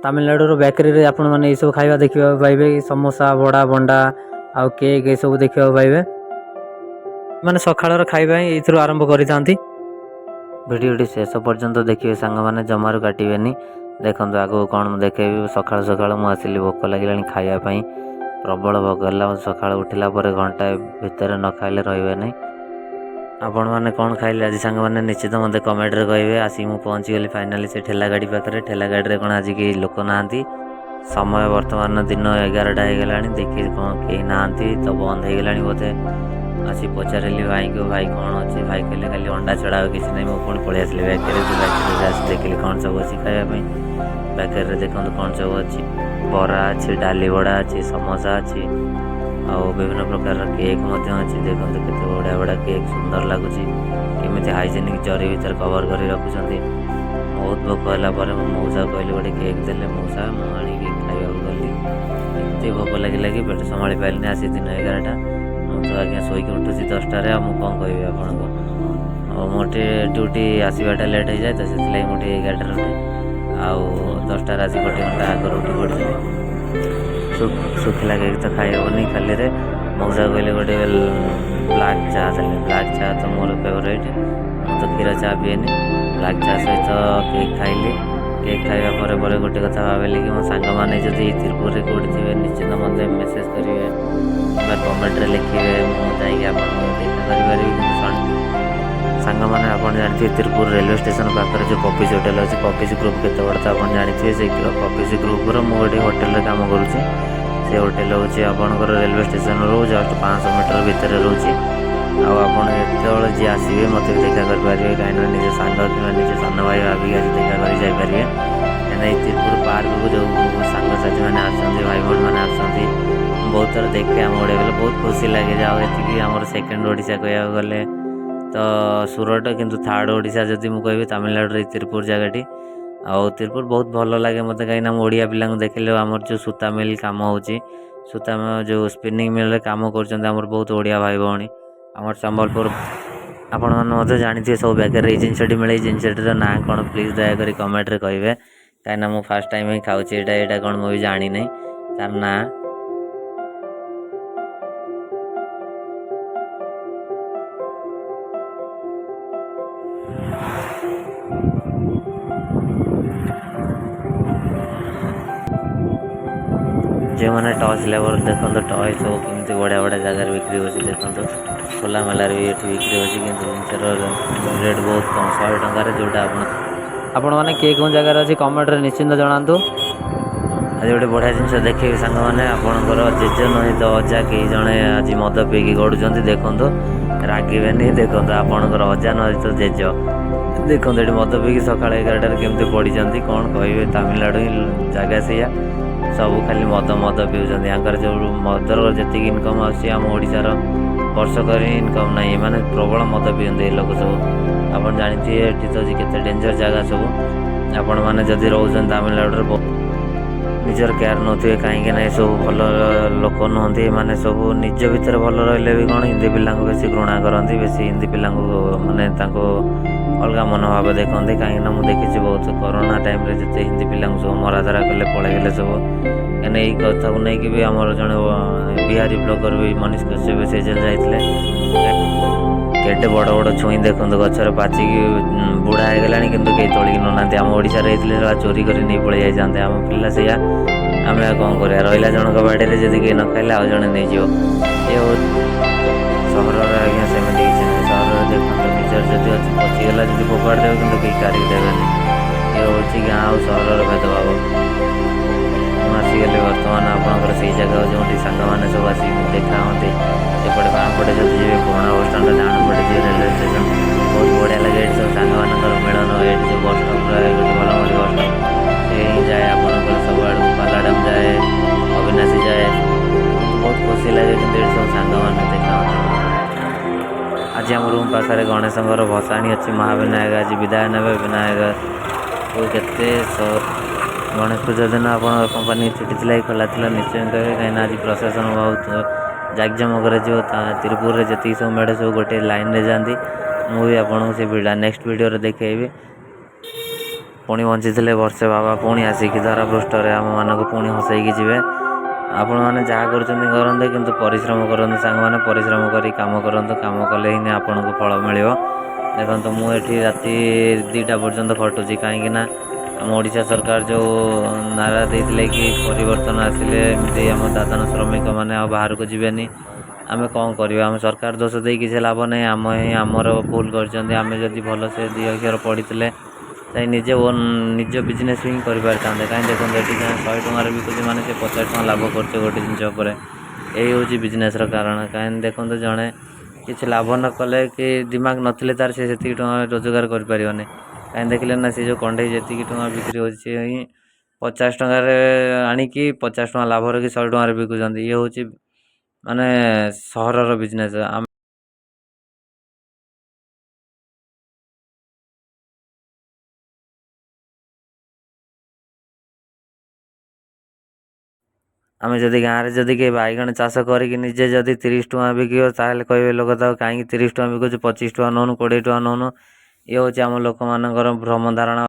Tamil Nadu bakery आपण मैंने ये सब खाଇବା देखा पाइबे समोसा बड़ा बंडा आउ केक ये सब देखा पाइबे माने सकाळर खाଇବା ही एथुर आरंभ करि थांती। भिडियोटी शेष पर्यंत देखिए सांग मैंने जमारू काटेनि देखो आगो कौन देखेबी सकाल सकाल मुझे आसिली भोक लगे खायापाई प्रबल भोक है सका उठला घंटा भितर न खाइले रही नहीं। आपण मैंने कौन खाइले आज सांग मैंने निश्चित मत कमेंट रे कहे आसिक मुझे पहुँची गली फाइनाली से ठेला गाड़ी पाखे ठेला गाड़ी कौन आज कहीं लोक ना समय बर्तमान दिन 11टा हो गला देखी कौन कहीं ना तो बंद हो गला बोधे आसी पचारि भाई को भाई कौन अच्छे भाई कहले खाली अंडा छड़ा किसी नहीं मुझे पुणी पलि आसली बेकरी देखिए कौन सब अच्छी खायापी बेकरी देखो कौन सब अच्छी बरा अच्छी डाली बड़ा अच्छी समोसा अच्छी आउ विभिन्न प्रकार केक अच्छी देखो केते बढ़िया बढ़िया केक सुंदर लगुच केमी हाइजेनिक जरी भर कवर कर रखुच्च बहुत भोक है मौसा कहली गोटे केक देले मौसा मुझे खाया गली एमती भोक लगे कि पेट संभाली पारे आसी दिन 11टा तो आज्ञा शोक उठुची 10टार मुझे कौन कहि आपन को मोटे ड्यूटी आसवाटा लेट हो जाए तो से मुझे 11टार उठे आउ 10टार आज गोटे घंटा आगे उठी पड़ी सुखला केक तो खाई हेनी खाली मौसा कहले गोटे ब्लाक चा देले ब्लाक चा तो मोर फेवरेट मुझे तो क्षीर चा पीएनि ब्लाक चा सहित केक खाइली केक खाइबा पर गोटे कथा भाविली कि मो सांग मैंने जदि तिरपुर कौटी थे निश्चित मत मेसेज करेंगे कमेंट लिखे मुझे देखा करी सांग मैंने आप जानते तिरपुर रेलवे स्टेशन पाखे जो कॉफीज होटेल अच्छी कॉफीज ग्रुप के बड़ा आप जानते से कॉफीज ग्रुपर मुझे होटेल कम करुँचे से होटेल हूँ आपंकर रेलवे स्टेशन रू जस्ट 500 मीटर भितर रोचे आपत जी आसवे मत देखा करेंगे कहीं निज सांग कि निज सान भाई भाविक आज देखा कर जापरेंगे कहीं तिरपुर पार्क को जो सांग साथी मैंने आसती भाई भाई मैंने आसती बहुत थर देखे आम ओडिया बेले बहुत खुशी लगे जाओ ये आम सेकेंड ओडिशा कह गले तो सुरट किंतु थर्ड ओडिशा जदि मुझे कहि तमिलनाडु तिरपुर जगह आउ तिरपुर बहुत भल लगे मत कहीं ओडिया पिला देखिले आमर जो सूता मिल कम हो सूता जो स्पिनिंग मिल कम कर बहुत ओडिया भाई भौणी आम संबलपुर आपण मैंने जानते सब बेकर ये जिनसटी मिले जिनसटर ना कौन प्लीज दयाकोरी कमेंट रे कहे कहीं मुझे फास्ट टाइम ही खाऊँ यहाँ कौन मुझे जानी नहीं तार ना जो मैंने टॉयज लेवर देखो टॉय सब कमी बढ़िया बढ़िया जगार बिक्री हो देखो खोला मेलार भी ये बिक्री हो जिनसर रेट बहुत कम 100 टकर जोटा आपण मैंने किए कौन जगार अच्छी कमेंट निश्चिंत जनातु आज गोटे बढ़िया जिन देखे सांग मैंने आपणकर जेज नही तो अजा कई जड़े आज मद पीकी गड़ुं देखु रागे देखो आपणकर अजा नही तो जेज देखो ये मद पीकी सका 11टार केमती पड़ी कौन कहे तमिलनाडु जगह से सब खाली मद मद पीऊँ यहाँ जो मदर जी इनकम आम ओडार वर्षकर इनकम ना माने प्रबल मद पीते लोक सब आप जानते ये तो केते डेंजर जगह सब आपण मैंने जदि रोच तमिलनाडु निजर केयर नौथे कहीं सब भल लोक नुहति माने सब निज भितर भल रही भी कौन हिंदी पिला बेसी घृणा करती बेसी हिंदी पिला माने अलग मनोभाव देखते कहीं मुझे देखी बहुत कोरोना टाइम रे जिते हिंदी पिला सब मराधरा कले पलैगले सब कहीं यही कथा को लेकिन भी आमर जड़े बिहारी ब्लॉगर भी मनीष कश्यप से जेल जाते केटे बड़ बड़ छुई देखो गचर पाचिकी बुढ़ा हो गला कि कहीं तोलिक नौना आम ओडिशा रही चोरी कर नहीं पलि जाते आम पिला से आम कौन कर रहा जनक बाड़ी में जब कहीं न खाइले आउ जड़े नहीं ये सहर आज्ञा सेमती किसी नहीं सहर देखते निजर जब अच्छी पचिगला जब फोपाड़ देवे कि कहीं कारिक देवेनि ये हूँ गाँ और सहर भेदभाव आसीगली बर्तमान आपंकर से जगह जो सांग मैंने सब आस देखा हाँ एपटे बाँ पटे जब जी पुराणा बस स्टाण डाण पटे जी रेलवे स्टेशन बहुत बढ़िया लगे ये सब सांग मान मिलन ये जो बस स्टॉप गोटे भल भल बस स्टॉप ये जाए आपंकर सब आड़ पालाडम जाए अविनाशी जाए बहुत खुशी लगे कि सब सांग मैंने देखा आज आम रूम पाखे गणेश भसाणी अच्छी महाविनायक आज विदाय ने विनायक तो केते गणेश पूजा दिन आप कंपानी छुट्टी थी खोला था निश्चय कहे कहीं आज प्रशासन बहुत जाकजमक तिरपुर में जी सब मेढ़ सब गोटे लाइन रे जाती मुझे आपको से नेक्स्ट वीडियो देखेबी। ପୁଣି ବଞ୍ଚିଥିଲେ ବର୍ଷେ ବାବା ପୁଣି ଆସିକି ଧରାପୃଷ୍ଠରେ ଆମମାନଙ୍କୁ ପୁଣି ହସେଇକି ଯିବେ। ଆପଣମାନେ ଯାହା କରୁଛନ୍ତି କରନ୍ତୁ, କିନ୍ତୁ ପରିଶ୍ରମ କରନ୍ତୁ ସାଙ୍ଗମାନେ, ପରିଶ୍ରମ କରି କାମ କରନ୍ତୁ। କାମ କଲେ ହିଁ ଆପଣଙ୍କୁ ଫଳ ମିଳିବ। ଦେଖନ୍ତୁ ମୁଁ ଏଠି ରାତି 2ଟା ପର୍ଯ୍ୟନ୍ତ ଖଟୁଛି, କାହିଁକିନା ଆମ ଓଡ଼ିଶା ସରକାର ଯେଉଁ ନାରା ଦେଇଥିଲେ କି ପରିବର୍ତ୍ତନ ଆସିଲେ ଏମିତି ଆମ ଦାଦନ ଶ୍ରମିକମାନେ ଆଉ ବାହାରକୁ ଯିବେନି। ଆମେ କ'ଣ କରିବା? ଆମେ ସରକାର ଦୋଷ ଦେଇ କିଛି ଲାଭ ନାହିଁ। ଆମେ ହିଁ ଆମର ଭୁଲ କରିଛନ୍ତି। ଆମେ ଯଦି ଭଲସେ 2 ଅକ୍ଷର ପଢ଼ିଥିଲେ ଯାଇ ନିଜ ବିଜନେସ୍ ହିଁ କରିପାରିଥାନ୍ତେ। କାହିଁକି ଦେଖନ୍ତୁ ଏଠି ଜଣେ 100 ଟଙ୍କାରେ ବିକୁଛି ମାନେ ସେ 50 ଟଙ୍କା ଲାଭ କରୁছে ଗୋଟେ ଜିନିଷ ଉପରେ। ଏଇ ହେଉଛି ବିଜନେସ୍ର କାରଣ। କାହିଁକି ଦେଖନ୍ତୁ ଜଣେ କିଛି ଲାଭ ନ କଲେ କି ଦିମାଗ ନଥିଲେ ତାର ସେ ସେତିକି ଟଙ୍କା ରୋଜଗାର କରିପାରିବନି। କାହିଁକି ଦେଖିଲେ ନା, ସେ ଯେଉଁ କଣ୍ଢେଇ ଯେତିକି ଟଙ୍କା ବିକ୍ରି ହେଉଛି ସେ ହିଁ 50 ଟଙ୍କାରେ ଆଣିକି 50 ଟଙ୍କା ଲାଭ ରଖି 100 ଟଙ୍କାରେ ବିକୁଛନ୍ତି। ଇଏ ହେଉଛି ମାନେ ସହରର ବିଜନେସ୍। ଆମେ ଯଦି ଗାଁରେ ଯଦି କିଏ ବାଇଗଣ ଚାଷ କରିକି ନିଜେ ଯଦି 30 ଟଙ୍କା ବିକିବ, ତାହେଲେ କହିବେ ଲୋକ ତାକୁ କାହିଁକି 30 ଟଙ୍କା ବିକୁଛୁ, 25 ଟଙ୍କା ନେଉନୁ, 20 ଟଙ୍କା ନେଉନୁ। ଇଏ ହେଉଛି ଆମ ଲୋକମାନଙ୍କର ଭ୍ରମ ଧାରଣା।